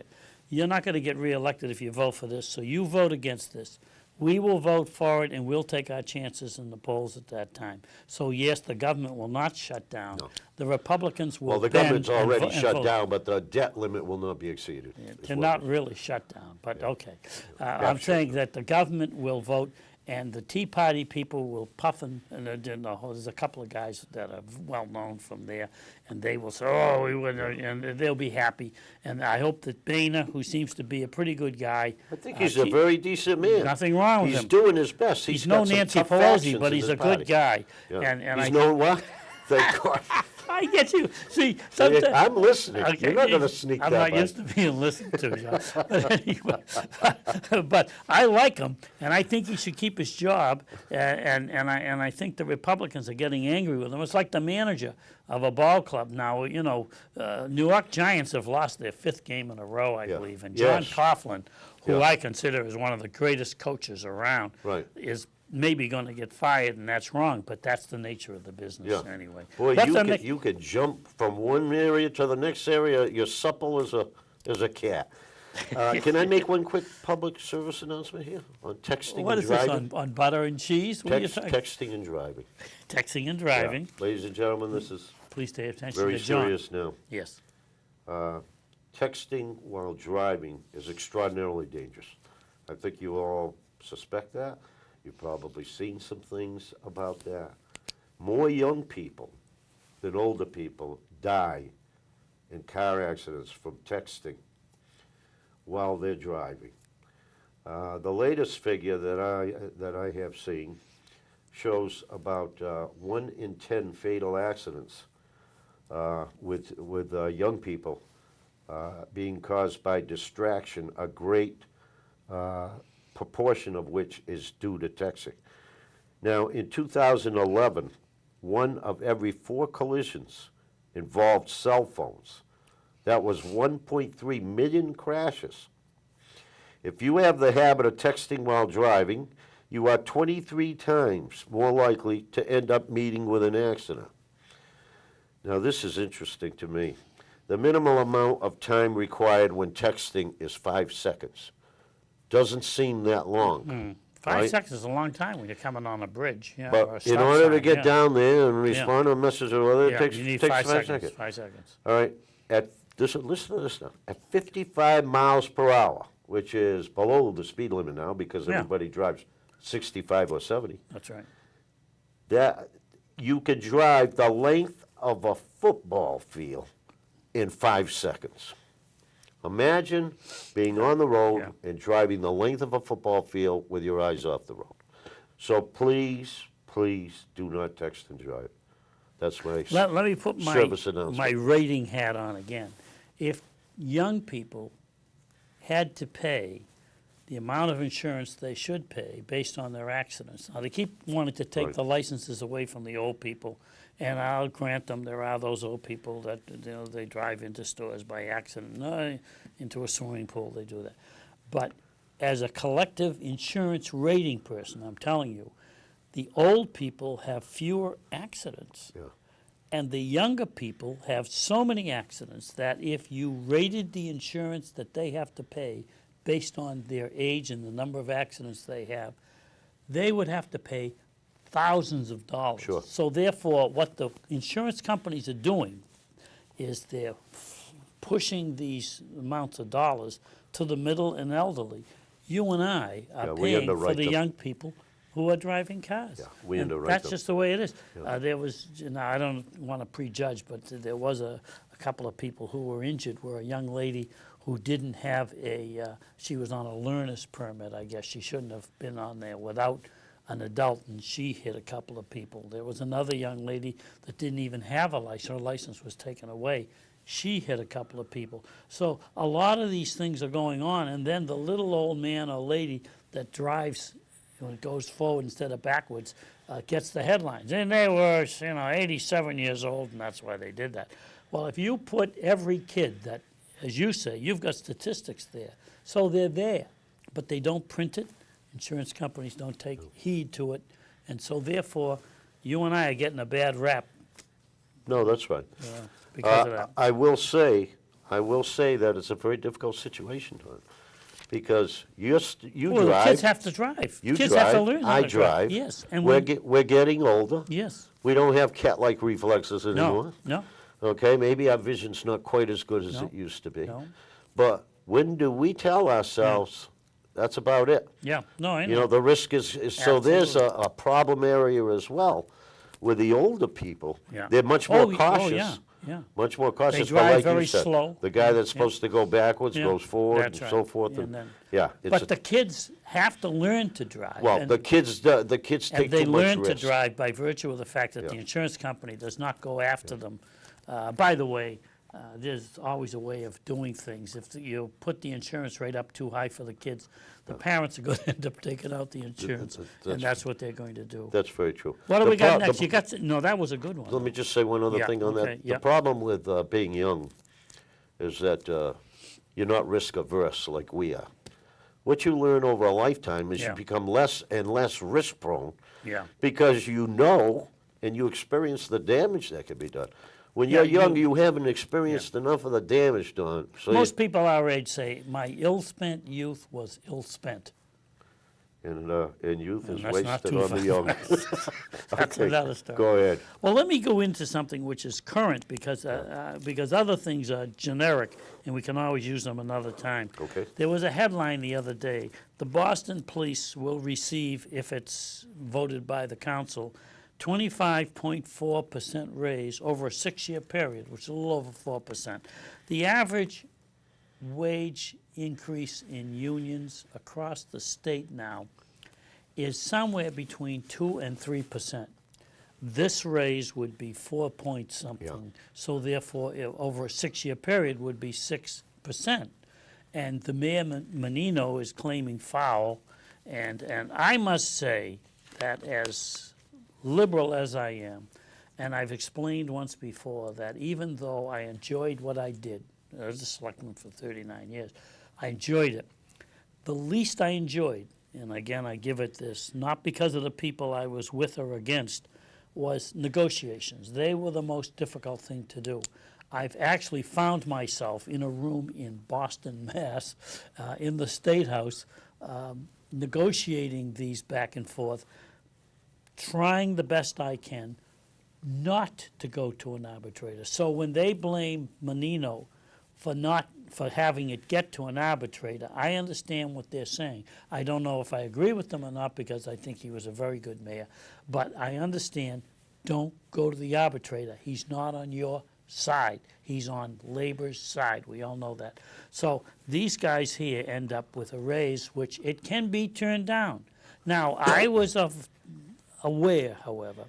you're not going to get reelected if you vote for this, so you vote against this. We will vote for it, and we'll take our chances in the polls at that time. So, yes, the government will not shut down. No. The Republicans will Well, the bend government's and already and shut vote. down, but the debt limit will not be exceeded. is They're what not we- really shut down, but okay. I'm Gotcha. saying that the government will vote, and the Tea Party people will puff, and there's a couple of guys that are well-known from there, and they will say, oh, we would, and they'll be happy. And I hope that Boehner, who seems to be a pretty good guy. I think he's a very decent man. Nothing wrong with He's him. doing his best. He's got no some Nancy tough factions Pelosi, but in he's his a party. good guy. Yeah. And He's I, no what? Thank God. I get you. See, sometimes. I'm listening. Okay, You're not going to sneak I'm that not by. used to being listened to, John. But anyway, but I like him, and I think he should keep his job. And I think the Republicans are getting angry with him. It's like the manager of a ball club now. You know, New York Giants have lost their 5th game in a row, I Yeah. believe. And John Yes. Coughlin, who Yeah. I consider is one of the greatest coaches around, Right. is maybe going to get fired, and that's wrong. But that's the nature of the business Yeah. anyway. Boy, That's you the could, na- you could jump from one area to the next area. You're supple as a cat. Can I make one quick public service announcement here on texting What and is this, driving? on butter and cheese? What are you talking? Texting and driving. Texting and Yeah. driving. Ladies and gentlemen, this is Please pay attention very to John. serious now. Yes. Texting while driving is extraordinarily dangerous. I think you all suspect that. You've probably seen some things about that. More young people than older people die in car accidents from texting while they're driving. The latest figure that I have seen shows about 1 in 10 fatal accidents with young people being caused by distraction, a great proportion of which is due to texting. Now, in 2011, 1 of every 4 collisions involved cell phones. That was 1.3 million crashes. If you have the habit of texting while driving, you are 23 times more likely to end up meeting with an accident. Now, this is interesting to me. The minimal amount of time required when texting is 5 seconds. Doesn't seem that long. 5 Right. seconds is a long time when you're coming on a bridge. Yeah, or a But in stop order to sign, get yeah. down there and respond to a message or whether it Yeah, takes, you need takes 5 5 seconds. seconds. 5 seconds. All right, listen to this now. At 55 miles per hour, which is below the speed limit now because Yeah. everybody drives 65 or 70, That's right. that you could drive the length of a football field in 5 seconds. Imagine being on the road Yeah. and driving the length of a football field with your eyes off the road. So please, please do not text and drive. That's my Let me put service announcement. my rating hat on again. If young people had to pay the amount of insurance they should pay based on their accidents. Now, they keep wanting to take Right. the licenses away from the old people, and I'll grant them there are those old people that, they drive into stores by accident, into a swimming pool, they do that. But as a collective insurance rating person, I'm telling you, the old people have fewer accidents. Yeah. And the younger people have so many accidents that if you rated the insurance that they have to pay based on their age and the number of accidents they have, they would have to pay thousands of dollars. Sure. So therefore, what the insurance companies are doing is they're pushing these amounts of dollars to the middle and elderly. You and I Yeah, are we paying for underwrite the them. young people who are driving cars. Yeah, we And underwrite that's them. just the way it is. Yeah. There was, I don't want to prejudge, but there was a couple of people who were injured where a young lady who didn't have she was on a learner's permit, I guess. She shouldn't have been on there without an adult, and she hit a couple of people. There was another young lady that didn't even have a license. Her license was taken away. She hit a couple of people. So a lot of these things are going on, and then the little old man or lady that drives, goes forward instead of backwards, gets the headlines. And they were, 87 years old, and that's why they did that. Well, if you put every kid that, as you say, you've got statistics there, so they're there, but they don't print it. Insurance companies don't take heed to it, and so therefore, you and I are getting a bad rap No, that's right. because of that. I will say that it's a very difficult situation, Tom, because you Well, drive. the kids have to drive. You Kids drive. have to learn how I to drive. drive. Yes, and We're getting older. yes, We don't have cat-like reflexes anymore. no, Okay, maybe our vision's not quite as good as No. it used to be. no, But when do we tell ourselves, that's about it? yeah, no, I know. You know, the risk is so there's Absolutely. a problem area as well with the older people. Yeah. They're much more Oh, cautious. yeah. Much more cautious. But drive like you very said, slow. the guy that's Yeah. supposed to go backwards Yeah, goes forward that's and so right. forth. And And then- yeah, it's But the kids have to learn to drive. well, and- the kids take And they too much learn to risk. drive by virtue of the fact that the Yeah. insurance company does not go after them. By the way, there's always a way of doing things. If you put the insurance rate up too high for the kids, the parents are going to end up taking out the insurance, that's- and that's what they're going to do. That's very true. What do The we got pro- next? the- You got no, that was a good one. Let me just say one other Yeah, thing on okay, that. yeah. The problem with being young is that you're not risk averse like we are. What you learn over a lifetime is Yeah. you become less and less risk prone Yeah. because you know and you experience the damage that can be done. When Yeah, you're young, you- you haven't experienced enough of the damage done. So Most people our age say, my ill-spent youth was ill-spent. and youth And is that's not wasted too on the young. That's Okay, another story. Go ahead. Well, let me go into something which is current because other things are generic and we can always use them another time. Okay. There was a headline the other day: the Boston police will receive, if it's voted by the council, 25.4% raise over a 6-year period, which is a little over 4%. The average wage increase in unions across the state now is somewhere between 2 and 3%. This raise would be 4 point something. So therefore, over a 6-year period would be 6%. And the mayor Menino is claiming foul. And I must say that as liberal as I am, and I've explained once before that even though I enjoyed what I did, as a selectman for 39 years, I enjoyed it. The least I enjoyed, and again I give it this, not because of the people I was with or against, was negotiations. They were the most difficult thing to do. I've actually found myself in a room in Boston, Mass, in the State House, negotiating these back and forth, trying the best I can not to go to an arbitrator. So when they blame Menino for having it get to an arbitrator, I understand what they're saying. I don't know if I agree with them or not because I think he was a very good mayor, but I understand, don't go to the arbitrator. He's not on your side. He's on labor's side. We all know that. So these guys here end up with a raise, which it can be turned down. Now, I was aware, however,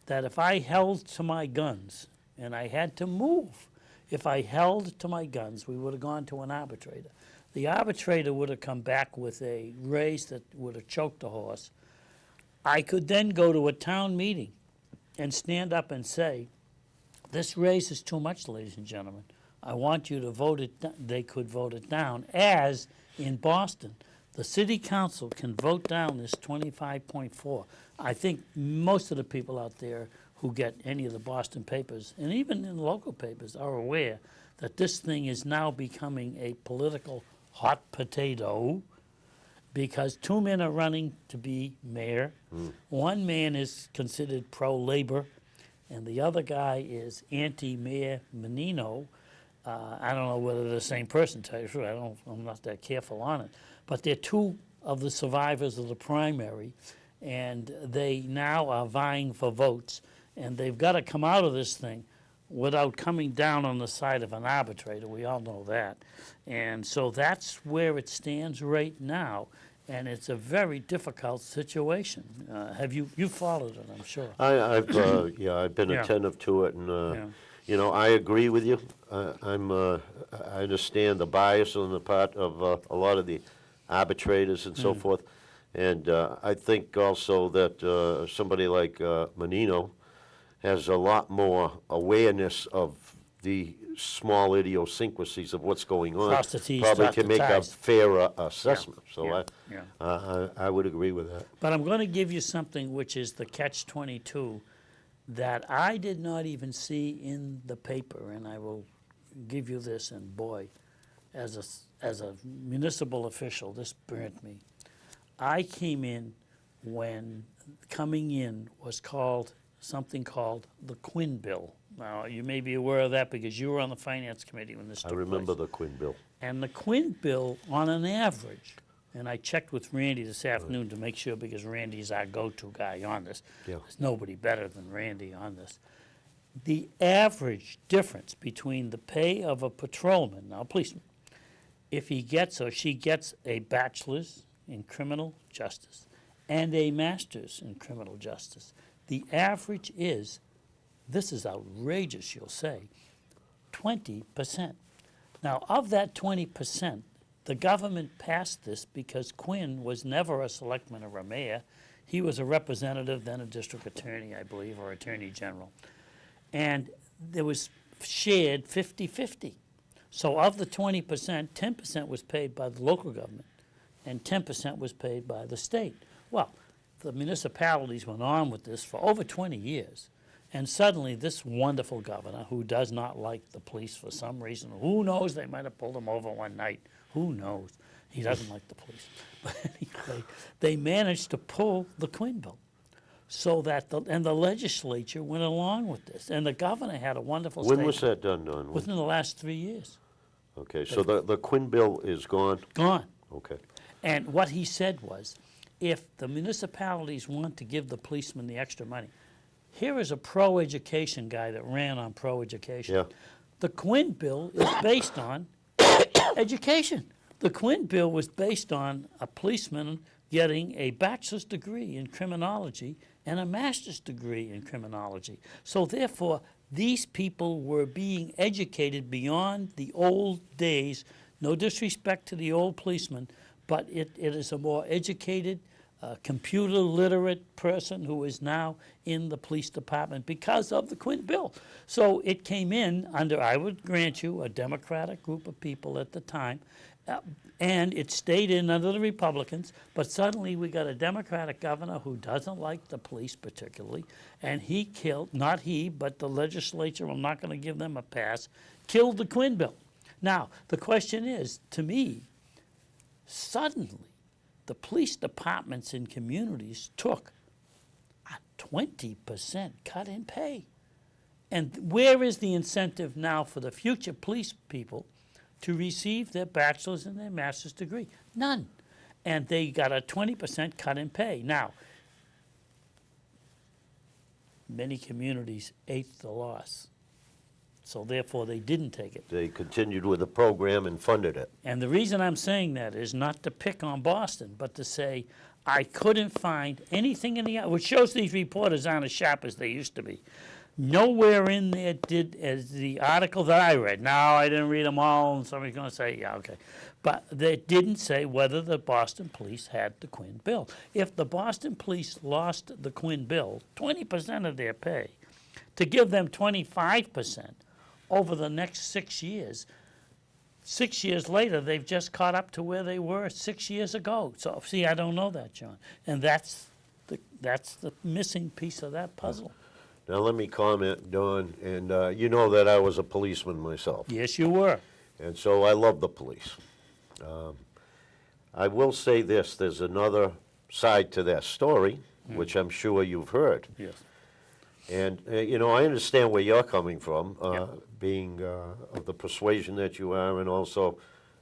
that if I held to my guns and I had to move, if I held to my guns, we would have gone to an arbitrator. The arbitrator would have come back with a raise that would have choked the horse. I could then go to a town meeting and stand up and say, this raise is too much, ladies and gentlemen. I want you to vote it down. They could vote it down, as in Boston. The city council can vote down this 25.4. I think most of the people out there who get any of the Boston papers, and even in local papers, are aware that this thing is now becoming a political hot potato because 2 men are running to be mayor. One man is considered pro-labor, and the other guy is anti-Mayor Menino. I don't know whether they're the same person, to tell you the truth. I'm not that careful on it. But they're two of the survivors of the primary, and they now are vying for votes. And they've got to come out of this thing without coming down on the side of an arbitrator. We all know that. And so that's where it stands right now. And it's a very difficult situation. You followed it, I'm sure. I've been Yeah. attentive to it, and Yeah. you know, I agree with you. I understand the bias on the part of a lot of the arbitrators and so forth. And I think also that somebody like Menino has a lot more awareness of the small idiosyncrasies of what's going on. Cross the Ts, Probably dot to the make a Is. fairer assessment. So yeah, yeah. I would agree with that. But I'm going to give you something which is the catch-22 that I did not even see in the paper, and I will give you this, and boy, as a municipal official, this burnt me. I came in when coming in was something called the Quinn Bill. Now, you may be aware of that because you were on the Finance Committee when this took I remember place. the Quinn Bill. And the Quinn Bill, on an average, and I checked with Randy this afternoon to make sure because Randy's our go-to guy on this. Yeah. There's nobody better than Randy on this. The average difference between the pay of a patrolman, now a policeman, if he gets or she gets a bachelor's in criminal justice and a master's in criminal justice, the average is, this is outrageous, you'll say, 20%. Now, of that 20%, the government passed this because Quinn was never a selectman or a mayor. He was a representative, then a district attorney, I believe, or attorney general. And there was shared 50-50. So of the 20%, 10% was paid by the local government and 10% was paid by the state. Well, the municipalities went on with this for over 20 years. And suddenly this wonderful governor, who does not like the police for some reason, who knows, they might have pulled him over one night, who knows? He doesn't like the police. But anyway, they managed to pull the Quinn Bill. So that, and the legislature went along with this. And the governor had a wonderful When statement. was that done, Don? Within the last 3 years. Okay, so the Quinn Bill is gone? Gone. Okay. And what he said was, if the municipalities want to give the policemen the extra money, here is a pro-education guy that ran on pro-education. Yeah. The Quinn Bill is based on education. The Quinn Bill was based on a policeman getting a bachelor's degree in criminology and a master's degree in criminology. So therefore, these people were being educated beyond the old days. No disrespect to the old policeman, but it is a more educated, computer literate person who is now in the police department because of the Quinn Bill. So it came in under, I would grant you, a Democratic group of people at the time, and it stayed in under the Republicans, but suddenly we got a Democratic governor who doesn't like the police particularly, and he killed, not he, but the legislature, I'm not going to give them a pass, killed the Quinn Bill. Now, the question is, to me, suddenly, the police departments in communities took a 20% cut in pay. And where is the incentive now for the future police people to receive their bachelor's and their master's degree? None. And they got a 20% cut in pay. Now, many communities ate the loss. So therefore, they didn't take it. They continued with the program and funded it. And the reason I'm saying that is not to pick on Boston, but to say I couldn't find anything in the, which shows these reporters aren't as sharp as they used to be. Nowhere in there did, as the article that I read, now I didn't read them all, and somebody's going to say, yeah, okay. But they didn't say whether the Boston police had the Quinn Bill. If the Boston police lost the Quinn Bill, 20% of their pay, to give them 25%, over the next 6 years. 6 years later, they've just caught up to where they were 6 years ago. So, see, I don't know that, John. And that's the missing piece of that puzzle. Now, let me comment, Don, and you know that I was a policeman myself. Yes, you were. And so I love the police. I will say this, there's another side to that story, which I'm sure you've heard. Yes. And, you know, I understand where you're coming from, Yeah. being of the persuasion that you are, and also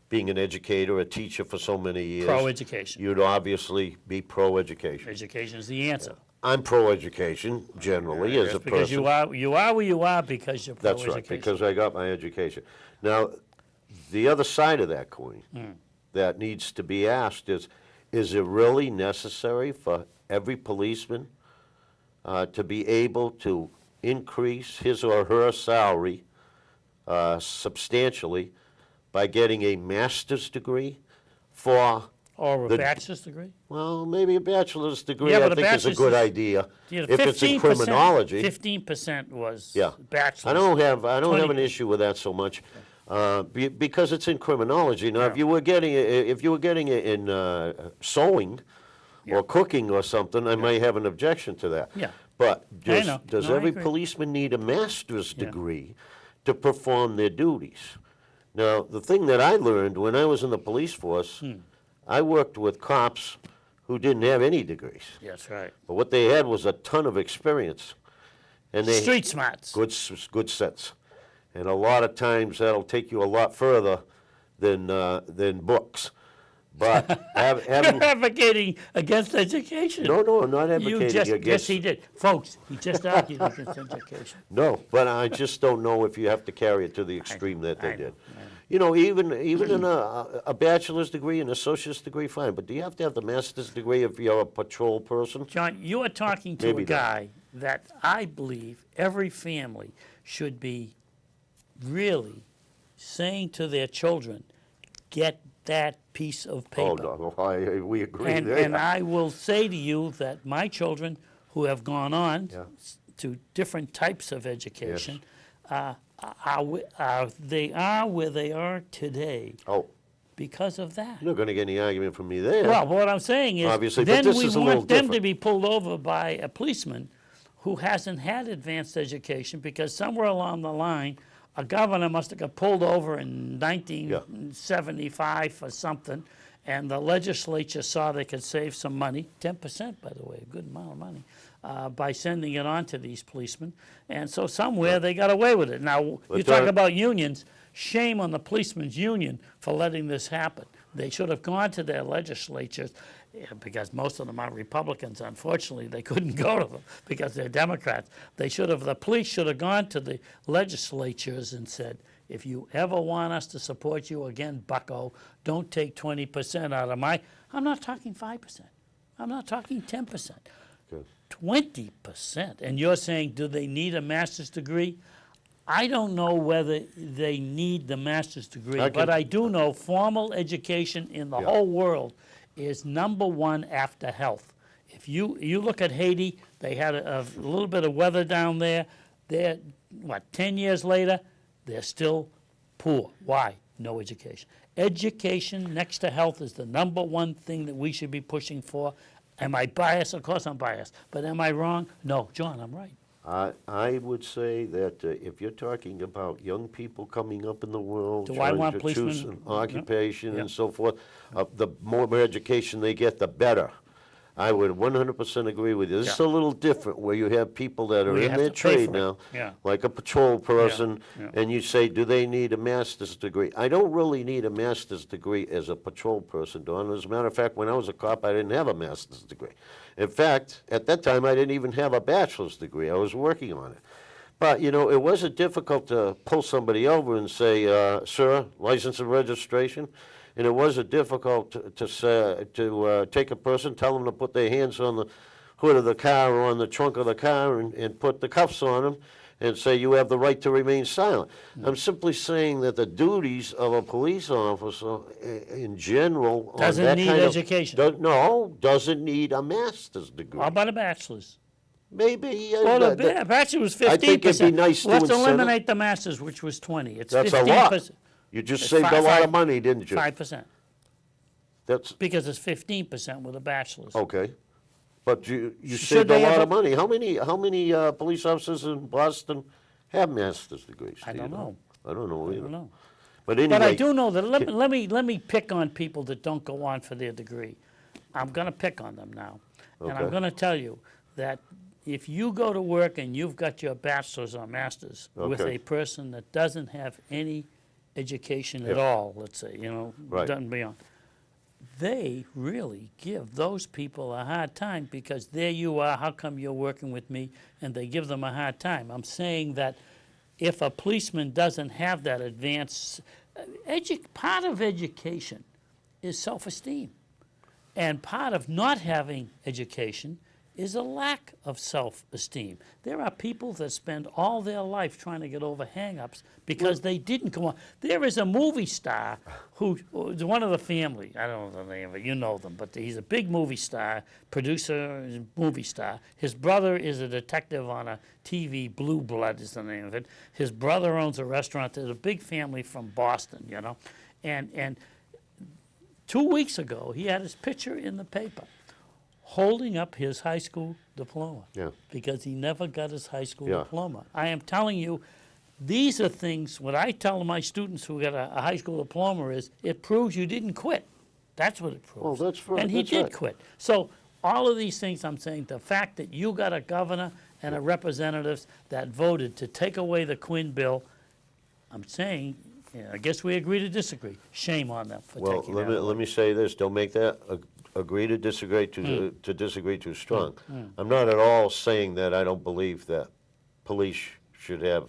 being an educator, a teacher for so many years. Pro-education. You'd obviously be pro-education. Education is the answer. I'm pro-education, generally, as a person. Because you are where you are because you're That's pro-education. right, because I got my education. Now, the other side of that coin that needs to be asked is it really necessary for every policeman to be able to increase his or her salary substantially by getting a master's degree for Or a The- bachelor's degree? Well, maybe a bachelor's degree, Yeah, I but a think is a bachelor's good is- idea. Yeah, If it's in 15%, criminology. 15% was Yeah. bachelor's. I don't have an 20%. issue with that so much, because it's in criminology. Now, Yeah. if you were getting it in sewing Yeah. or cooking or something, I might have an objection to that. Yeah. But I know. does No, I every agree. policeman need a master's Yeah. degree to perform their duties? Now, the thing that I learned when I was in the police force, I worked with cops who didn't have any degrees. That's right. But what they had was a ton of experience. And they Street smarts. good sense. And a lot of times that'll take you a lot further than books. But having, You're advocating against education. no, I'm not You advocating just, yes, against. he did. Folks, he just argued against education. No, but I just don't know if you have to carry it to the extreme that I they know, did. I know. You know, even in a bachelor's degree and associate's degree, fine. But do you have to have the master's degree if you're a patrol person? John, you are talking to Maybe a not. guy that I believe every family should be really saying to their children, get that piece of paper. Oh, no, we agree And, there. and I will say to you that my children who have gone on Yeah. to different types of education, they are where they are today Oh, because of that. you're not going to get any argument from me there. Well, what I'm saying is, Obviously, but then this we is a little want them to different. be pulled over by a policeman who hasn't had advanced education because somewhere along the line, a governor must have got pulled over in 1975 for something, and the legislature saw they could save some money, 10%, by the way, a good amount of money, by sending it on to these policemen. And so somewhere they got away with it. Now, you talk about unions, shame on the policemen's union for letting this happen. They should have gone to their legislatures, because most of them are Republicans. Unfortunately, they couldn't go to them because they're Democrats. The police should have gone to the legislatures and said, if you ever want us to support you again, bucko, don't take 20% out of I'm not talking 5%. I'm not talking 10%. Good. 20%. And you're saying, do they need a master's degree? I don't know whether they need the master's degree, but I do know formal education in the whole world is number one after health. If you look at Haiti, they had a little bit of weather down there. 10 years later, they're still poor. Why? No education. Education next to health is the number one thing that we should be pushing for. Am I biased? Of course I'm biased. But am I wrong? No. John, I'm right. I would say that if you're talking about young people coming up in the world, Do I trying want to policemen? choose an occupation Yep. and so forth, the more education they get, the better. I would 100% agree with you. This is a little different where you have people that are Where you in have their to pay trade for it. now, Yeah. like a patrol person, yeah. and you say, do they need a master's degree? I don't really need a master's degree as a patrol person, Don. As a matter of fact, when I was a cop, I didn't have a master's degree. In fact, at that time, I didn't even have a bachelor's degree. I was working on it. But, it wasn't difficult to pull somebody over and say, sir, license and registration. And it wasn't difficult to take a person, tell them to put their hands on the hood of the car or on the trunk of the car and put the cuffs on them and say you have the right to remain silent. I'm simply saying that the duties of a police officer in general Doesn't need education. doesn't need a master's degree. How about a bachelor's? Maybe. Well, the bachelor was 15%. I think it'd be nice to Let's incentive- eliminate the master's, which was 20. It's That's 15%. a lot. You just saved a lot of money, didn't you? 5%. That's Because it's 15% with a bachelor's. okay. But you Should saved a they lot have of money. How many police officers in Boston have master's degrees? I Do you don't know. I don't know I either. don't know. But anyway, But I do know that, let me pick on people that don't go on for their degree. I'm going to pick on them now. And I'm Okay. going to tell you that if you go to work and you've got your bachelor's or master's with Okay. a person that doesn't have any education at Yeah. all, let's say, Right. done beyond, they really give those people a hard time because there you are, how come you're working with me? And they give them a hard time. I'm saying that if a policeman doesn't have that advanced, part of education is self-esteem. And part of not having education is a lack of self-esteem. There are people that spend all their life trying to get over hang-ups because they didn't come on. There is a movie star who's one of the family. I don't know the name of it. You know them, but he's a big movie star, producer, movie star. His brother is a detective on a TV. Blue Blood is the name of it. His brother owns a restaurant. There's a big family from Boston, you know, and 2 weeks ago he had his picture in the paper, holding up his high school diploma, because he never got his high school diploma. I am telling you, these are things, what I tell my students who got a high school diploma is, it proves you didn't quit. That's what it proves. Well, that's right. And he did quit. So all of these things I'm saying, the fact that you got a governor and a representatives that voted to take away the Quinn bill, I'm saying, I guess we agree to disagree. Shame on them for taking that away. Let me say this, don't make that agree to disagree to disagree too strong. I'm not at all saying that I don't believe that police should have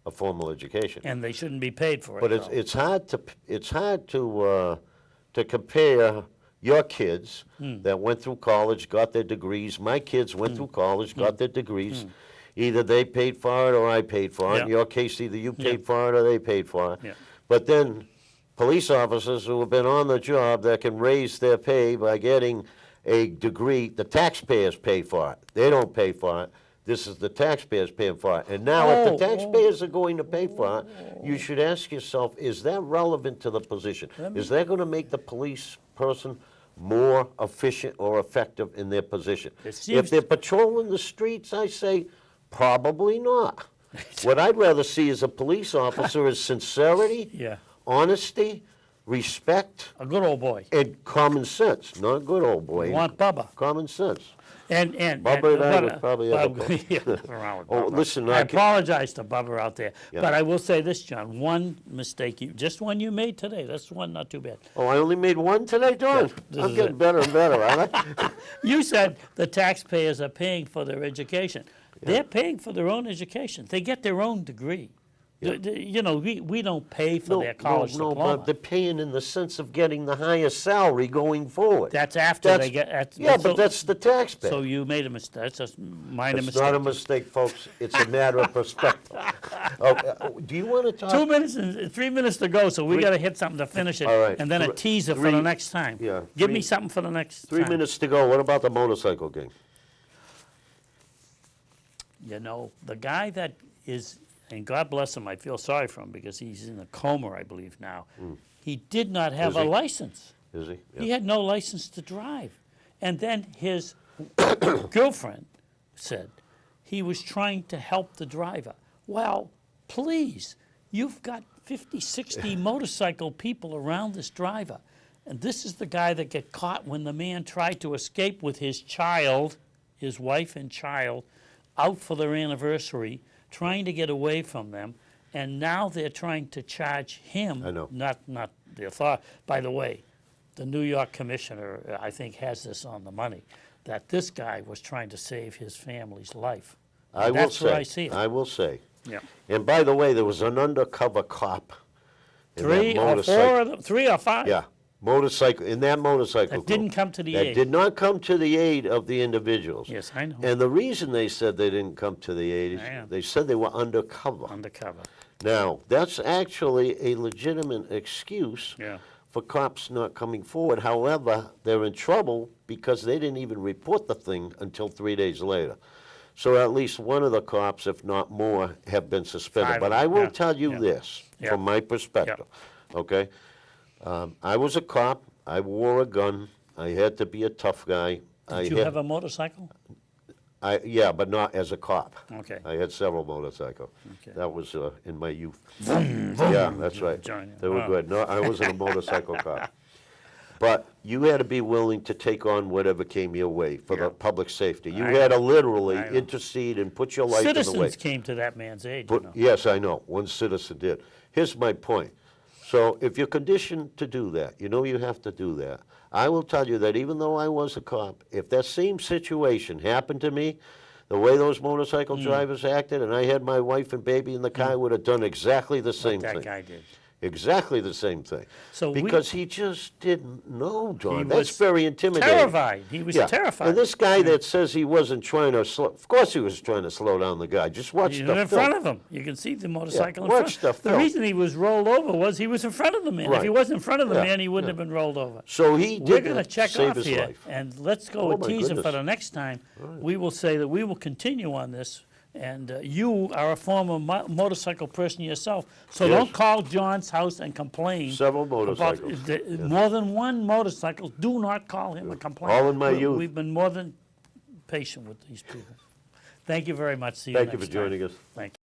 a formal education. And they shouldn't be paid for it. But it's hard to compare your kids that went through college, got their degrees. My kids went through college, got their degrees. Either they paid for it or I paid for it. In your case, either you paid for it or they paid for it. But then police officers who have been on the job that can raise their pay by getting a degree, the taxpayers pay for it. They don't pay for it. This is the taxpayers paying for it. And now if the taxpayers are going to pay for it, you should ask yourself, is that relevant to the position? Is that going to make the police person more efficient or effective in their position? If they're patrolling the streets, I say, probably not. What I'd rather see as a police officer is sincerity, honesty, respect. A good old boy. And common sense. Not a good old boy. You want Bubba. Common sense. And Bubba and I would probably have listen, I apologize to Bubba out there, but I will say this, John, one mistake, just one you made today. That's one, not too bad. Oh, I only made one today, Don? I'm getting better and better, aren't I? You said the taxpayers are paying for their education. They're paying for their own education. They get their own degree. You know, we don't pay for their college diploma. No, but they're paying in the sense of getting the highest salary going forward. That's after they get... but that's the taxpayer. So you made a mistake. That's a minor mistake. It's not a mistake, folks. It's a matter of perspective. Do you want to talk... 2 minutes and 3 minutes to go, so we got to hit something to finish it. All right. And then a teaser for the next time. Give me something for the next 3 minutes to go. What about the motorcycle gang? You know, the guy that is... And God bless him, I feel sorry for him because he's in a coma, I believe, now. He did not have a license. Is he? Yeah. He had no license to drive. And then his girlfriend said he was trying to help the driver. Well, please, you've got 50, 60 motorcycle people around this driver. And this is the guy that got caught when the man tried to escape with his child, his wife and child, out for their anniversary, trying to get away from them, and now they're trying to charge him, not the authority. By the way, the New York commissioner, I think, has this on the money, that this guy was trying to save his family's life. That's where I see it. I will say. Yeah. And by the way, there was an undercover cop in that motorcycle. 3 or 5? Yeah. In that motorcycle that didn't come to the aid. That did not come to the aid of the individuals. Yes, I know. And the reason they said they didn't come to the aid is they said they were undercover. Undercover. Now, that's actually a legitimate excuse for cops not coming forward. However, they're in trouble because they didn't even report the thing until 3 days later. So at least one of the cops, if not more, have been suspended. But I will tell you this, from my perspective, okay? I was a cop. I wore a gun. I had to be a tough guy. Did you have a motorcycle? Yeah, but not as a cop. Okay. I had several motorcycles. Okay. That was in my youth. Yeah, that's right. They were good. No, I wasn't a motorcycle cop. But you had to be willing to take on whatever came your way for the public safety. You had to literally intercede and put your life in the way. Citizens came to that man's aid, you know. Yes, I know. One citizen did. Here's my point. So if you're conditioned to do that, you know you have to do that. I will tell you that even though I was a cop, if that same situation happened to me, the way those motorcycle drivers acted, and I had my wife and baby in the car, I would have done exactly the same thing. That guy did. exactly the same thing. So Because he just didn't know, He John. That's was very intimidating. terrified. He was Yeah. terrified. And this guy that says he wasn't trying to slow, of course he was trying to slow down the guy. Just watch He the was in film. front of him. You can see the motorcycle in watch front. the The film. reason he was rolled over was he was in front of the man. If he Right. wasn't in front of the Yeah, man, he wouldn't yeah. have been rolled over. So he We're going to didn't check save off his here, life. and let's go Oh, a my teaser for goodness. the next time. We will say that we will continue on this, and you are a former motorcycle person yourself, so Yes. don't call John's house and complain. Several About motorcycles. more than one motorcycle. Do not call him and complain. All in my youth. We've been more than patient with these people. Thank you very much. See you Thank next you for time. joining us. Thank you.